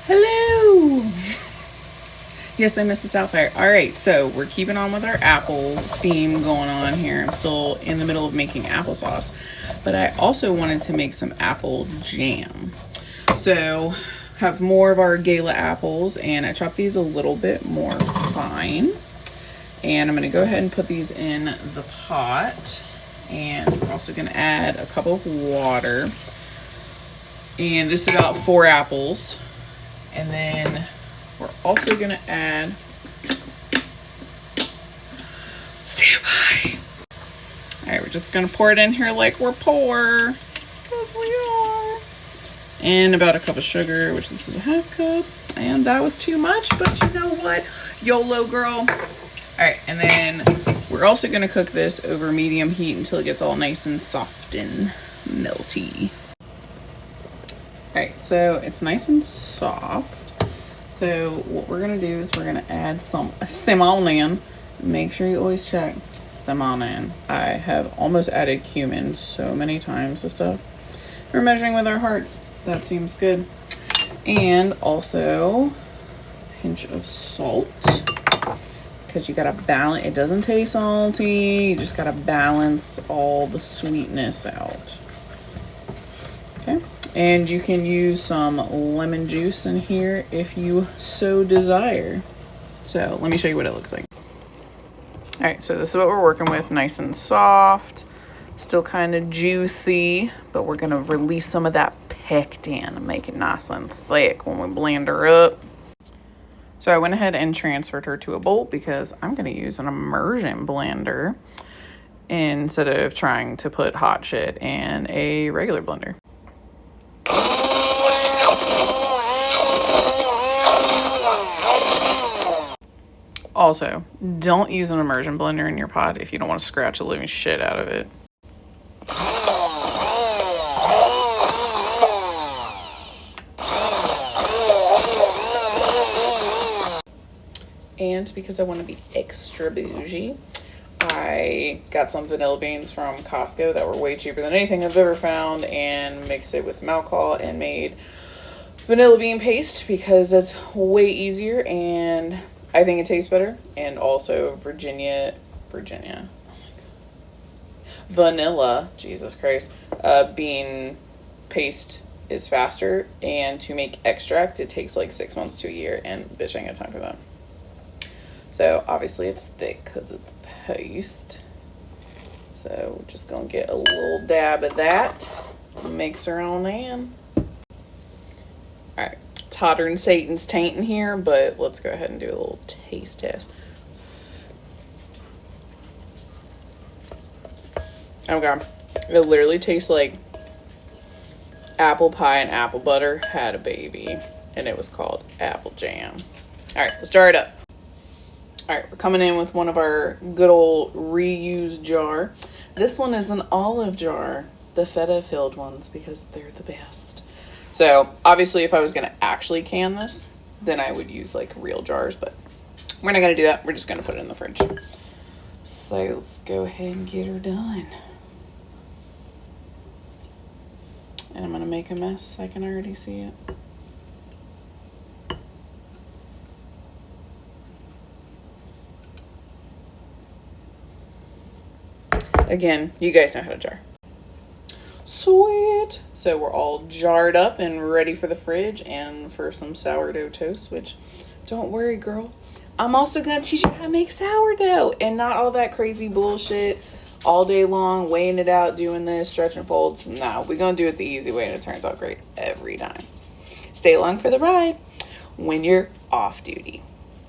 Hello. Yes, I missed a Doubtfire. All right, so we're keeping on with our apple theme going on here. I'm still in the middle of making applesauce, but I also wanted to make some apple jam. So have more of our Gala apples, and I chopped these a little bit more fine. And I'm gonna go ahead and put these in the pot. And we're also gonna add a cup of water. And this is about 4 apples. And then we're also gonna add standby. All right, we're just gonna pour it in here like we're poor, because we are. And about a cup of sugar, which this is a half cup. And that was too much, but you know what? YOLO, girl. All right, and then we're also gonna cook this over medium heat until it gets all nice and soft and melty. All right, so it's nice and soft. So what we're gonna do is we're gonna add some cinnamon. Make sure you always check cinnamon. I have almost added cumin so many times to stuff. We're measuring with our hearts. That seems good. And also a pinch of salt, because you gotta balance. It doesn't taste salty. You just gotta balance all the sweetness out. Okay. And you can use some lemon juice in here if you so desire. So let me show you what it looks like. All right, so this is what we're working with. Nice and soft, still kind of juicy, but we're gonna release some of that pectin and make it nice and thick when we blend her up. So I went ahead and transferred her to a bowl because I'm gonna use an immersion blender instead of trying to put hot shit in a regular blender. Also, don't use an immersion blender in your pot if you don't want to scratch the living shit out of it. And because I want to be extra bougie, I got some vanilla beans from Costco that were way cheaper than anything I've ever found, and mixed it with some alcohol and made vanilla bean paste because that's way easier and I think it tastes better. And also vanilla, Jesus Christ, bean paste is faster, and to make extract it takes like 6 months to a year, and bitch, I ain't got time for that. So obviously it's thick because it's paste. So we're just gonna get a little dab of that, mix her on in. All right, it's hotter than Satan's taint in here, but let's go ahead and do a little taste test. Oh God, it literally tastes like apple pie and apple butter had a baby, and it was called apple jam. All right, let's jar it up. All right, we're coming in with one of our good old reused jar. This one is an olive jar, the feta filled ones, because they're the best. So obviously if I was gonna actually can this, then I would use like real jars, but we're not gonna do that. We're just gonna put it in the fridge. So let's go ahead and get her done. And I'm gonna make a mess. I can already see it. Again, you guys know how to jar. Sweet. So we're all jarred up and ready for the fridge and for some sourdough toast, which, don't worry, girl, I'm also gonna teach you how to make sourdough and not all that crazy bullshit all day long, weighing it out, doing this, stretch and folds. No, we're gonna do it the easy way, and it turns out great every time. Stay along for the ride when you're off duty.